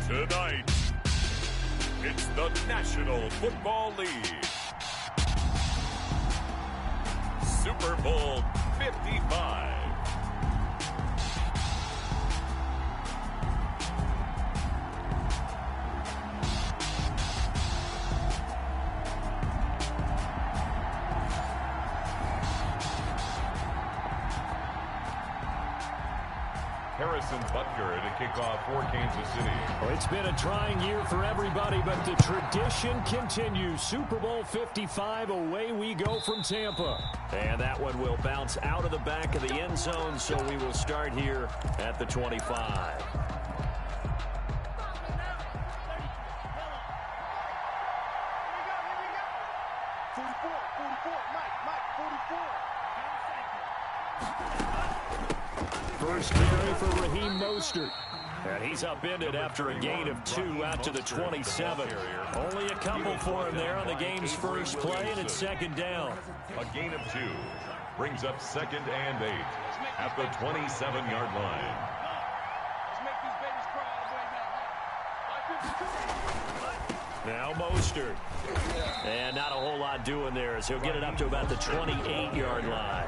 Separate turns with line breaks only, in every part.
Tonight, it's the National Football League. Super Bowl 55. Harrison Butker to kick off for Kansas City.
Well, it's been a trying year for everybody, but the tradition continues. Super Bowl 55, away we go from Tampa. And that one will bounce out of the back of the end zone, so we will start here at the 25. First carry for Raheem Mostert. And he's upended after a gain of 2 out to the 27. Only a couple for him there on the game's first play, and it's second down.
A gain of 2 brings up 2nd and 8 at the 27-yard line.
Now Mostert. And not a whole lot doing there as he'll get it up to about the 28-yard line.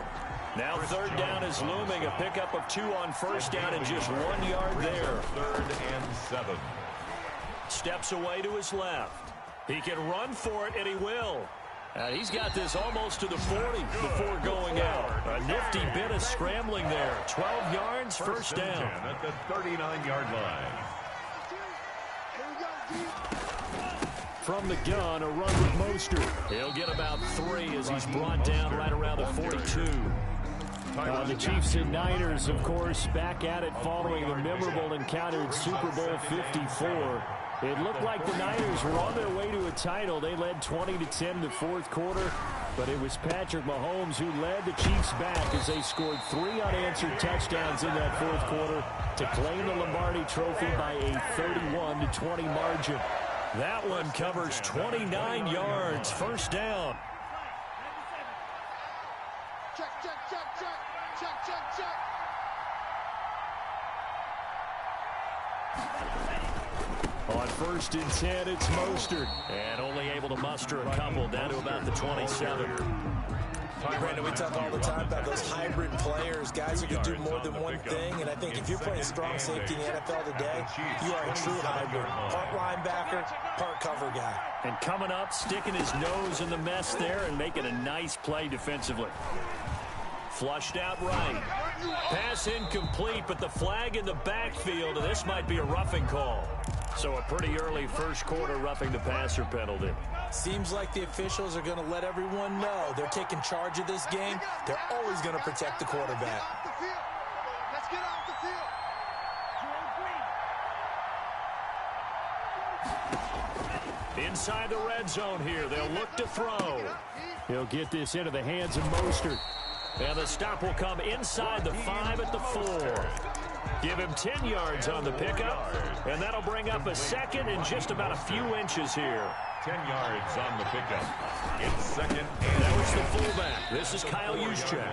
Now 3rd down is looming. A pickup of 2 on 1st down and just 1 yard there.
3rd and 7.
Steps away to his left. He can run for it, and he will. And he's got this almost to the 40 before going out. A nifty bit of scrambling there. 12 yards, first down.
At the 39-yard line.
From the gun, a run with Mostert. He'll get about 3 as he's brought down right around the 42. The Chiefs and Niners, of course, back at it following the memorable encounter in Super Bowl 54. It looked like the Niners were on their way to a title. They led 20-10 in the 4th quarter, but it was Patrick Mahomes who led the Chiefs back as they scored 3 unanswered touchdowns in that 4th quarter to claim the Lombardi Trophy by a 31-20 margin. That one covers 29 yards, first down. On 1st and 10, it's Mostert. And only able to muster a couple down to about the 27.
Brandon, we talk all the time about those hybrid players, guys who can do more than one thing. And I think if you're playing strong safety in the NFL today, you are a true hybrid. Part linebacker, part cover guy.
And coming up, sticking his nose in the mess there and making a nice play defensively. Flushed out right. Pass incomplete, but the flag in the backfield, and this might be a roughing call. So a pretty early 1st quarter roughing the passer penalty.
Seems like the officials are going to let everyone know they're taking charge of this game. They're always going to protect the quarterback.
Let's get off the field.
Inside the red zone here, they'll look to throw. He'll get this into the hands of Mostert. And the stop will come inside the 5 at the 4. Give him 10 yards on the pickup, and that'll bring up a 2nd and just about a few inches here.
10 yards on the pickup. It's 2nd and
that was the fullback. This is Kyle Juszczyk.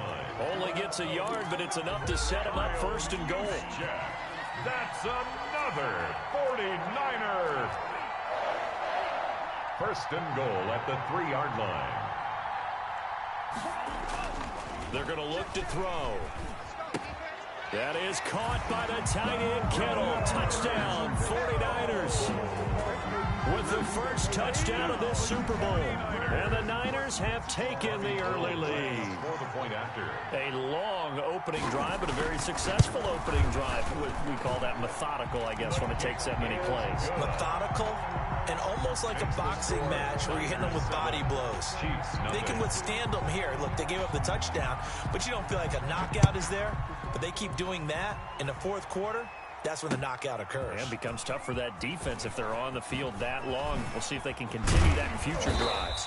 Only gets a yard, but it's enough to set him up 1st and goal.
That's another 49er. 1st and goal at the 3-yard line.
They're going to look to throw. That is caught by the tight end, Kittle. Touchdown, 49ers. With the first touchdown of this Super Bowl. And the Niners have taken the early lead.
For the point after.
A long opening drive, but a very successful opening drive. We call that methodical, I guess, when it takes that many plays.
Methodical and almost like a boxing match where you're hitting them with body blows. They can withstand them here. Look, they gave up the touchdown, but you don't feel like a knockout is there. But they keep doing that in the 4th quarter. That's when the knockout occurs.
And it becomes tough for that defense if they're on the field that long. We'll see if they can continue that in future drives.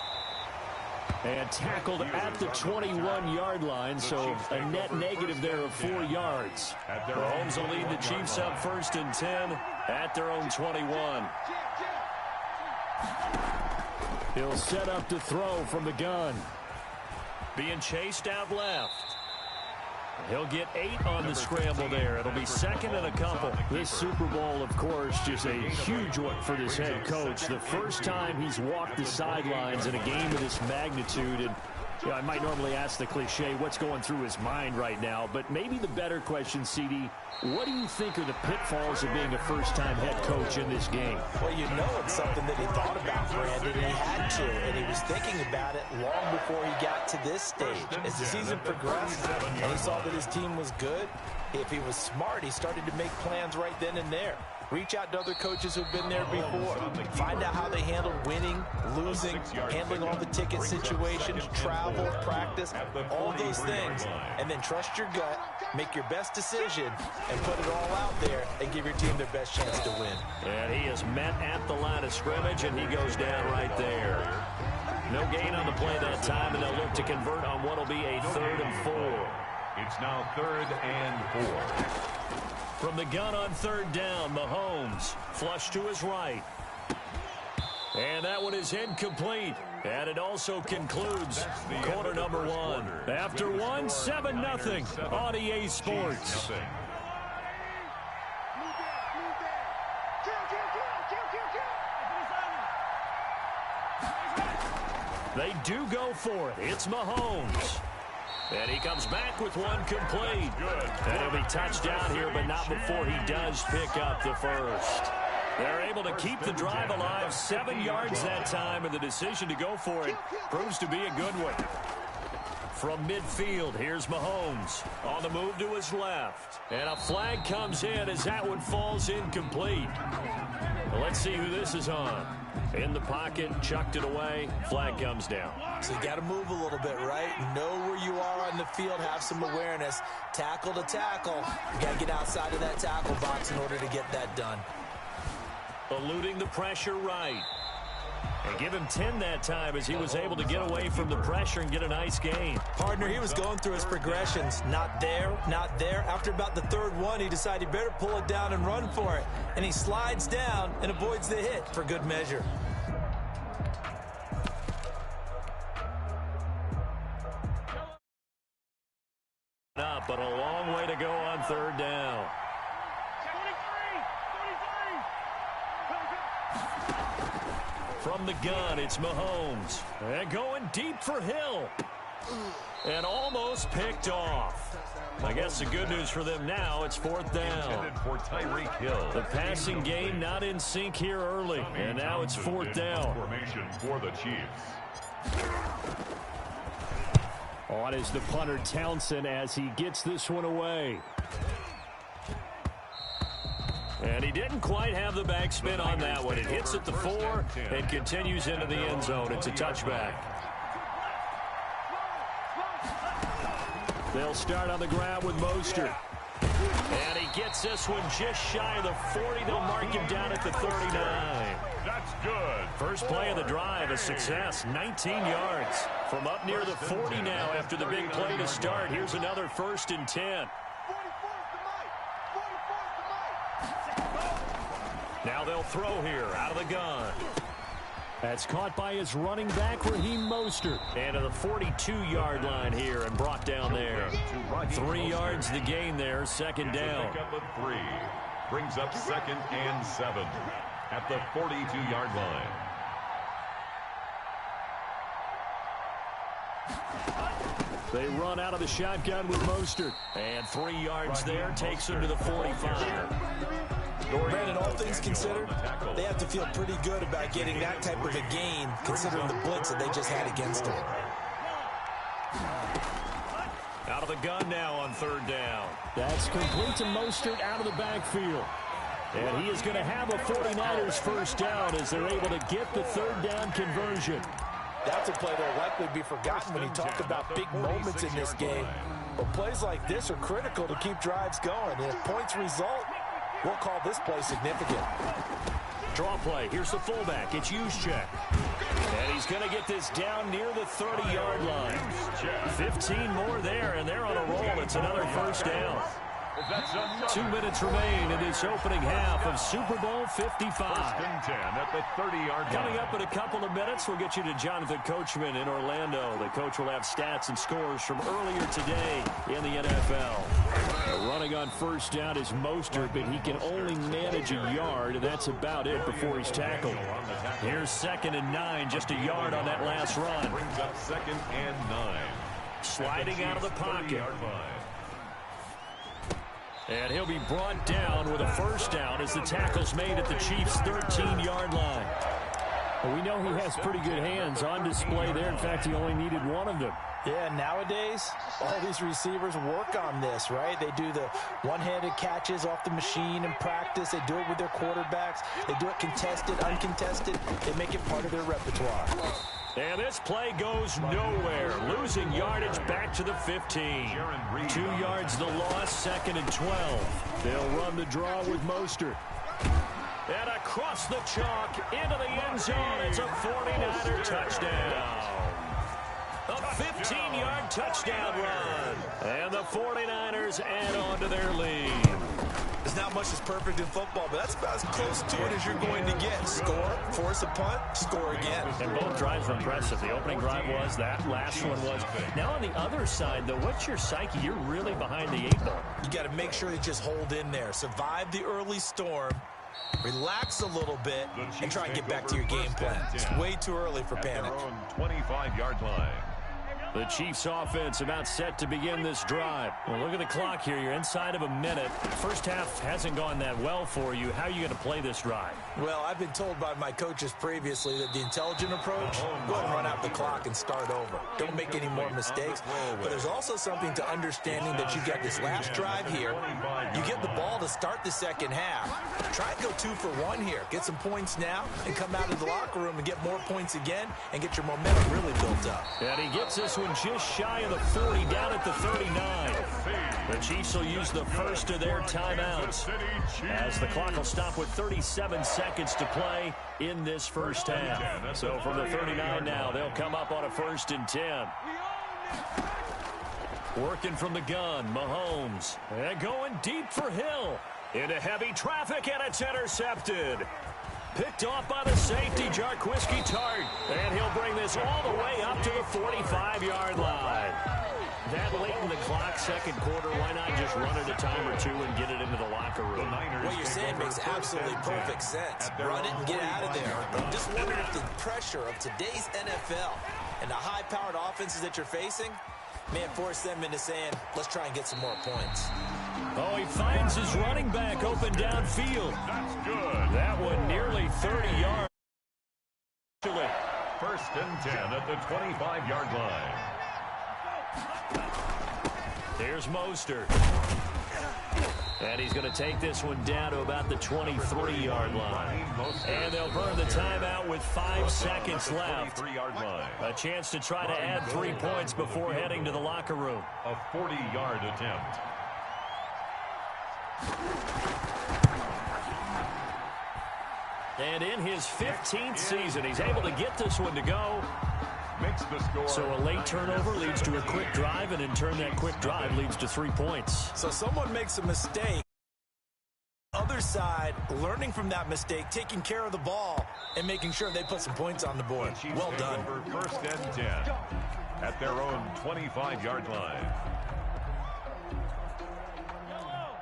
And tackled at the 21-yard line, so a net negative there of 4 yards. Mahomes will lead the Chiefs up 1st and 10 at their own 21. He'll set up to throw from the gun. Being chased out left. He'll get 8 on the scramble there. It'll be second and a couple. This Super Bowl, of course, just a huge one for this head coach. The first time he's walked the sidelines in a game of this magnitude. And you know, I might normally ask the cliche, what's going through his mind right now? But maybe the better question, CD, what do you think are the pitfalls of being a first-time head coach in this game?
Well, you know it's something that he thought about, Brandon, and he had to, and he was thinking about it long before he got to this stage. As the season progressed and he saw that his team was good, if he was smart, he started to make plans right then and there. Reach out to other coaches who've been there before. Find out how they handled winning, losing, handling all the ticket situations, travel, practice, all those things. And then trust your gut, make your best decision, and put it all out there and give your team their best chance to win.
And he is met at the line of scrimmage, and he goes down right there. No gain on the play that time, and they'll look to convert on what will be a 3rd and 4.
It's now 3rd and 4.
From the gun on 3rd down, Mahomes flush to his right. And that one is incomplete. And it also concludes quarter number 1. After 1, 7-0 on EA Sports. They do go for it. It's Mahomes. And he comes back with one complete. And he'll be touchdown here, but not before he does pick up the first. They're able to keep the drive alive, 7 yards that time, and the decision to go for it proves to be a good one. From midfield, here's Mahomes on the move to his left. And a flag comes in as that one falls incomplete. Well, let's see who this is on. In the pocket, chucked it away, flag comes down.
So you got to move a little bit, right? Know where you are on the field, have some awareness. Tackle to tackle. You got to get outside of that tackle box in order to get that done.
Eluding the pressure right. And give him 10 that time as he was able to get away from the pressure and get a nice gain.
Partner, he was going through his progressions. Not there, not there. After about the 3rd one, he decided he better pull it down and run for it. And he slides down and avoids the hit for good measure.
But a long way to go on 3rd down. From the gun, it's Mahomes. And going deep for Hill. And almost picked off. I guess the good news for them now, it's 4th down.
For Tyreek Hill.
The passing game not in sync here early. And now it's 4th down.
Formation for the Chiefs.
On is the punter Townsend as he gets this one away. And he didn't quite have the backspin on that one. It hits at the 4 and continues into the end zone. It's a touchback. They'll start on the ground with Mostert. And he gets this one just shy of the 40. They'll mark him down at the 39.
That's good.
First play of the drive, a success, 19 yards. From up near the 40 now after the big play to start. Here's another 1st and 10. Now they'll throw here out of the gun. That's caught by his running back, Raheem Mostert. And to the 42-yard line here and brought down there. 3 yards the gain there, 2nd down.
Pick up a 3. Brings up 2nd and 7 at the 42-yard line.
They run out of the shotgun with Mostert. And 3 yards there takes him to the 45.
Brandon, all things considered, they have to feel pretty good about getting that type of a gain, considering the blitz that they just had against them.
Out of the gun now on 3rd down. That's complete to Mostert out of the backfield. And he is going to have a 49ers first down as they're able to get the 3rd down conversion.
That's a play that will likely be forgotten when you talk about big moments in this game. But plays like this are critical to keep drives going. And if points result, we'll call this play significant.
Draw play. Here's the fullback. It's Juszczyk. And he's going to get this down near the 30-yard line. 15 more there, and they're on a roll. It's another first down. 2 minutes remain in this opening half of Super Bowl 55.
First and 10 at the 30-yard line.
Coming up in a couple of minutes, we'll get you to Jonathan Coachman in Orlando. The coach will have stats and scores from earlier today in the NFL. Running on first down is Mostert, but he can only manage a yard, and that's about it before he's tackled. Here's 2nd and 9, just a yard on that last run.
Brings up 2nd and 9.
Sliding out of the pocket. And he'll be brought down with a first down as the tackle's made at the Chiefs' 13-yard line. Well, we know he has pretty good hands on display there. In fact, he only needed one of them.
Yeah, nowadays, all these receivers work on this, right? They do the one-handed catches off the machine in practice. They do it with their quarterbacks. They do it contested, uncontested. They make it part of their repertoire.
And this play goes nowhere. Losing yardage back to the 15. 2 yards the loss, 2nd and 12. They'll run the draw with Mostert. And across the chalk into the end zone. It's a 49er touchdown. A 15-yard touchdown run. And the 49ers add on to their lead.
There's not much that's perfect in football, but that's about as close to it as you're going to get. Score, force a punt, score again.
And both drives were impressive. The opening drive was, that last one was. Now on the other side, though, what's your psyche? You're really behind the 8 ball.
You got to make sure you just hold in there. Survive the early storm. Relax a little bit and try and get back to your game plan. It's way too early for panic.
25-yard line.
The Chiefs offense about set to begin this drive. Well, look at the clock here. You're inside of a minute. First half hasn't gone that well for you. How are you going to play this drive?
Well, I've been told by my coaches previously that the intelligent approach, go ahead and run out the clock and start over. Don't make any more mistakes. But there's also something to understanding that you got this last drive here. You get the ball to start the second half. Try and go 2 for 1 here. Get some points now and come out of the locker room and get more points again and get your momentum really built up.
And he gets this one just shy of the 40, down at the 39. The Chiefs will use the first of their timeouts as the clock will stop with 37 seconds to play in this first half. So from the 39 now, they'll come up on a 1st and 10. Working from the gun, Mahomes. And going deep for Hill. Into heavy traffic, and it's intercepted. Picked off by the safety, Jarquiski Tart. And he'll bring this all the way up to the 45-yard line. That late in the clock, second quarter, why not just run it a time or two and get it into the locker room?
What you're saying makes absolutely perfect sense. Run it and get out of there. I'm just wondering if the pressure of today's NFL and the high-powered offenses that you're facing may have forced them into saying, let's try and get some more points.
Oh, he finds his running back open downfield.
That's good.
That one nearly 30 yards.
1st and 10 at the 25-yard line.
Here's Mostert. And he's going to take this one down to about the 23-yard line. And they'll burn the timeout with 5 seconds left. A chance to try to add 3 points before heading to the locker room.
A 40-yard attempt.
And in his 15th season, he's able to get this one to go.
Makes the score.
So a late turnover leads to a quick drive, and in turn that quick drive leads to 3 points.
So someone makes a mistake. Other side, learning from that mistake, taking care of the ball, and making sure they put some points on the board. Well done.
Over 1st and 10 at their own 25-yard line.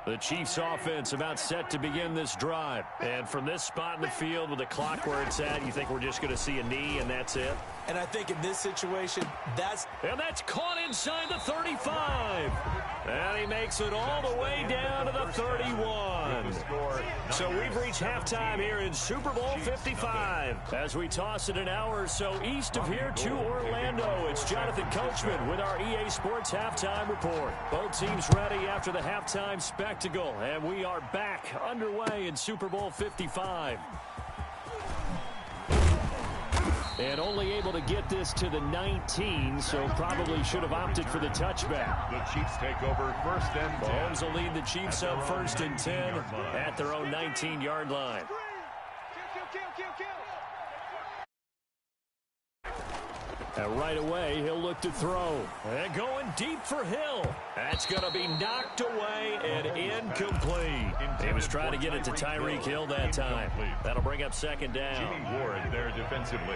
The Chiefs offense about set to begin this drive. And from this spot in the field with the clock where it's at, you think we're just going to see a knee and that's it?
And I think in this situation, that's
caught inside the 35. And he makes it all the way down to the 31. So we've reached halftime here in Super Bowl 55. As we toss it an hour or so east of here to Orlando, it's Jonathan Coachman with our EA Sports Halftime Report. Both teams ready after the halftime spectacle. And we are back underway in Super Bowl 55. And only able to get this to the 19, so probably should have opted for the touchback.
The Chiefs take over 1st and 10.
Mahomes will lead the Chiefs up 1st and 10 at their own 19-yard line. And right away, he'll look to throw. And going deep for Hill. That's going to be knocked away and incomplete. He was trying to get it to Tyreek Hill that time. That'll bring up second down.
Jimmy Ward there defensively.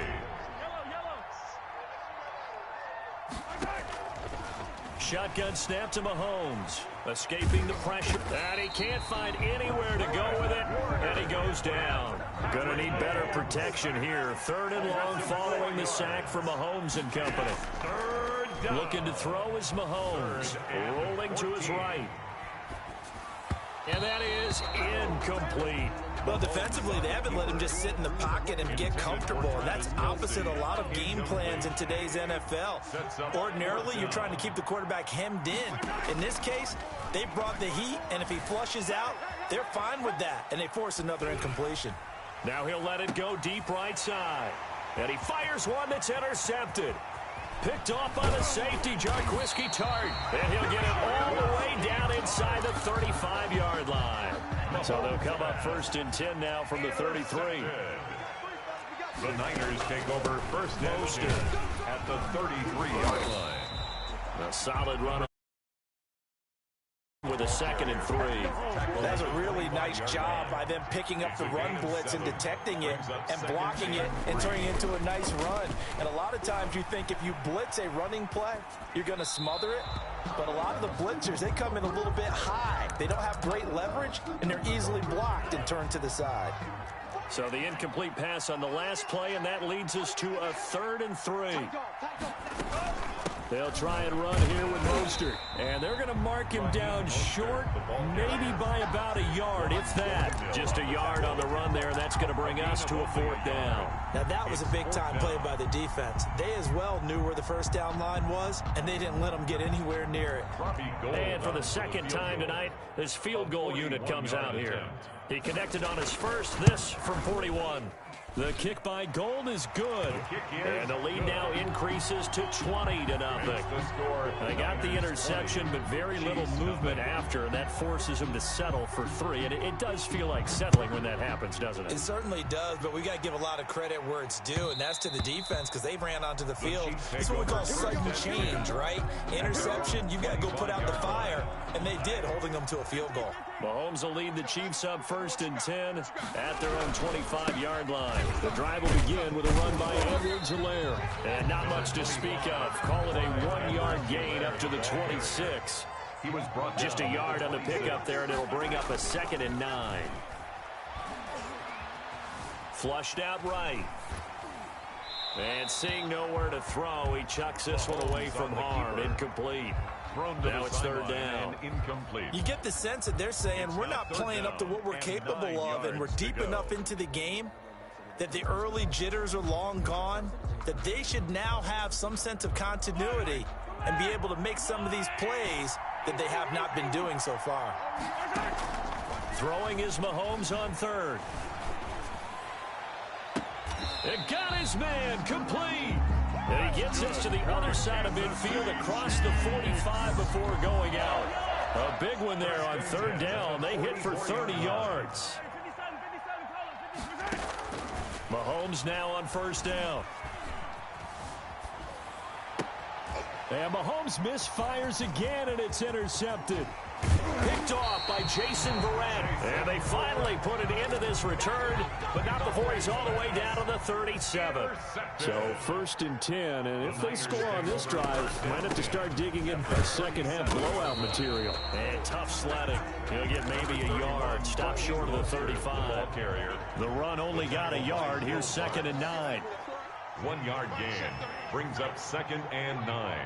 Shotgun snap to Mahomes. Escaping the pressure. And he can't find anywhere to go with it. And he goes down. Going to need better protection here. Third and long following the sack from Mahomes and company.
Third down.
Looking to throw is Mahomes. Rolling to his right. And that is incomplete.
Well, defensively, they haven't let him just sit in the pocket and get comfortable. And that's opposite a lot of game plans in today's NFL. Ordinarily, you're trying to keep the quarterback hemmed in. In this case, they brought the heat, and if he flushes out, they're fine with that, and they force another incompletion.
Now he'll let it go deep right side. And he fires one that's intercepted. Picked off on a safety, Jarquiski Tart. And he'll get it all the way down inside the 35-yard line. So they'll come up first and 10 now from the 33.
The Niners take over first and 10 at the 33-yard line.
A solid run with a second and 3.
That's a really nice job by them picking up the run blitz and detecting it and blocking it and turning it into a nice run. And a lot of times you think if you blitz a running play, you're going to smother it. But a lot of the blitzers, they come in a little bit high. They don't have great leverage, and they're easily blocked and turned to the side.
So the incomplete pass on the last play, and that leads us to a 3rd and 3. They'll try and run here with Mostert. And they're going to mark him down short, maybe by about a yard, if that. Just a yard on the run there, and that's going to bring us to a 4th down.
Now, that was a big-time play by the defense. They as well knew where the first down line was, and they didn't let them get anywhere near it.
And for the second time tonight, this field goal unit comes out here. He connected on his first, this from 41. The kick by Gold is good. And the lead now increases to 20-0. They got the interception, but very little movement after, and that forces him to settle for 3. And it does feel like settling when that happens, doesn't it?
It certainly does, but we got to give a lot of credit where it's due, and that's to the defense because they ran onto the field. It's what we call sudden change, right? Interception, you've got to go put out the fire, and they did, holding them to a field goal.
Mahomes will lead the Chiefs up 1st and 10 at their own 25-yard line. The drive will begin with a run by Edwards-Helaire. And not much to speak of. Call it a 1-yard gain up to the 26.
He was brought
just a yard on the pickup there, and it'll bring up a 2nd and 9. Flushed out right. And seeing nowhere to throw, he chucks this one away from harm. Incomplete. Now it's 3rd down.
Incomplete.
You get the sense that they're saying we're not playing up to what we're capable of, and we're deep enough into the game that the early jitters are long gone, that they should now have some sense of continuity and be able to make some of these plays that they have not been doing so far.
Throwing is Mahomes on 3rd. It got his man complete. And he gets us to the other side of midfield across the 45 before going out. A big one there on 3rd down. They hit for 30 yards. Mahomes now on 1st down. And Mahomes misfires again, and it's intercepted. Picked off by Jason Verrett. And they finally put it into this return, but not before he's all the way down to the 37. So 1st and 10, and if they score on this drive, might have to start digging in a second-half blowout material. And tough sledding. He'll get maybe a yard. Stop short of the 35. The run only got a yard. Here's 2nd and 9.
1-yard gain brings up 2nd and 9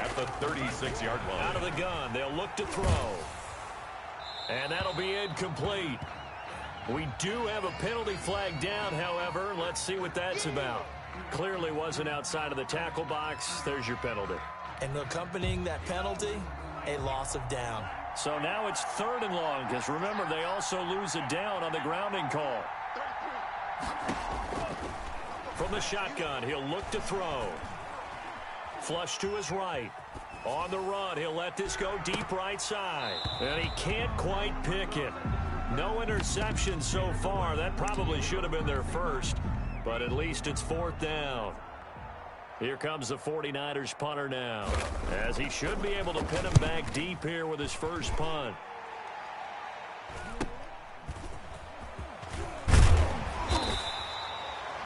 at the 36-yard line.
Out of the gun, they'll look to throw. And that'll be incomplete. We do have a penalty flag down, however. Let's see what that's about. Clearly wasn't outside of the tackle box. There's your penalty.
And accompanying that penalty, a loss of down.
So now it's 3rd and long, because remember, they also lose a down on the grounding call. From the shotgun, he'll look to throw. Flush to his right. On the run, he'll let this go deep right side. And he can't quite pick it. No interception so far. That probably should have been their first. But at least it's 4th down. Here comes the 49ers punter now, as he should be able to pin him back deep here with his first punt.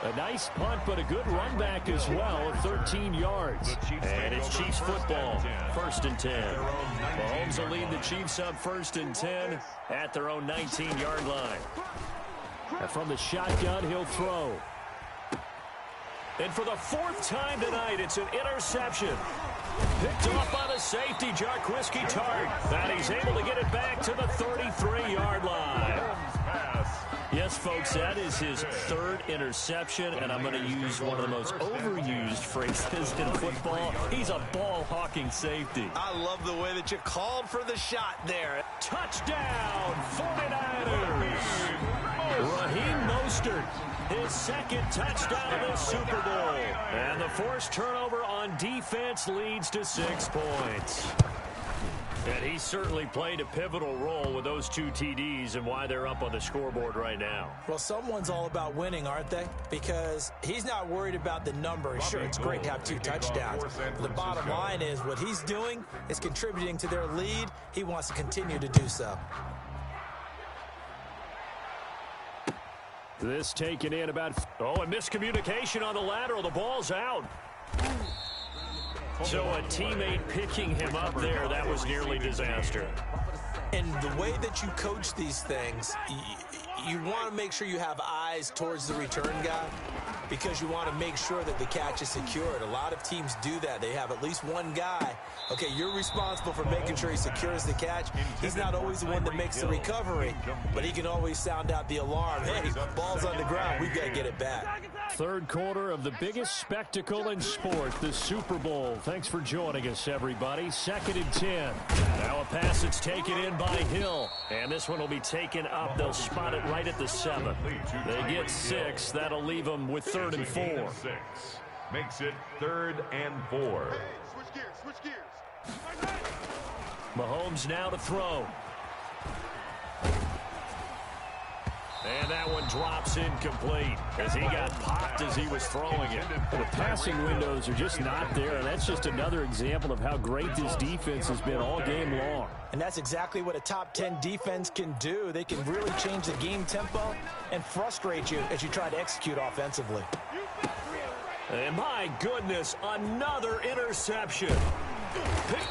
A nice punt, but a good run back as well of 13 yards. And it's Chiefs football, 1st and 10. Mahomes will lead the Chiefs up 1st and 10 at their own 19-yard line. And from the shotgun, he'll throw. And for the 4th time tonight, it's an interception. Picked off by the safety, Jarquiski Tartt. And he's able to get it back to the 33-yard line. Yes, folks, that is his 3rd interception, and I'm going to use one of the most overused phrases in football. He's a ball-hawking safety.
I love the way that you called for the shot there.
Touchdown, 49ers! Raheem Mostert, his 2nd touchdown of the Super Bowl. And the forced turnover on defense leads to 6 points. And he certainly played a pivotal role with those 2 TDs and why they're up on the scoreboard right now.
Well, someone's all about winning, aren't they? Because he's not worried about the number. Sure, it's great to have 2 touchdowns. But the bottom line is what he's doing is contributing to their lead. He wants to continue to do so.
This taken in about... Oh, a miscommunication on the lateral. The ball's out. So a teammate picking him up there, that was nearly disaster.
And the way that you coach these things, you want to make sure you have eyes towards the return guy because you want to make sure that the catch is secured. A lot of teams do that. They have at least one guy. Okay, you're responsible for making sure he secures the catch. He's not always the one that makes the recovery, but he can always sound out the alarm. Hey, ball's on the ground. We've got to get it back.
3rd quarter of the biggest spectacle in sport, the Super Bowl. Thanks for joining us, everybody. 2nd and 10. Now a pass that's taken in by Hill. And this one will be taken up. They'll spot it right at the 7. They get 6. That'll leave them with 3rd and 4.
Makes it 3rd and 4.
Hey, switch gears.
Mahomes now to throw. And that one drops incomplete as he got popped as he was throwing it. The passing windows are just not there, and that's just another example of how great this defense has been all game long.
And that's exactly what a top 10 defense can do. They can really change the game tempo and frustrate you as you try to execute offensively.
And my goodness, another interception. Picked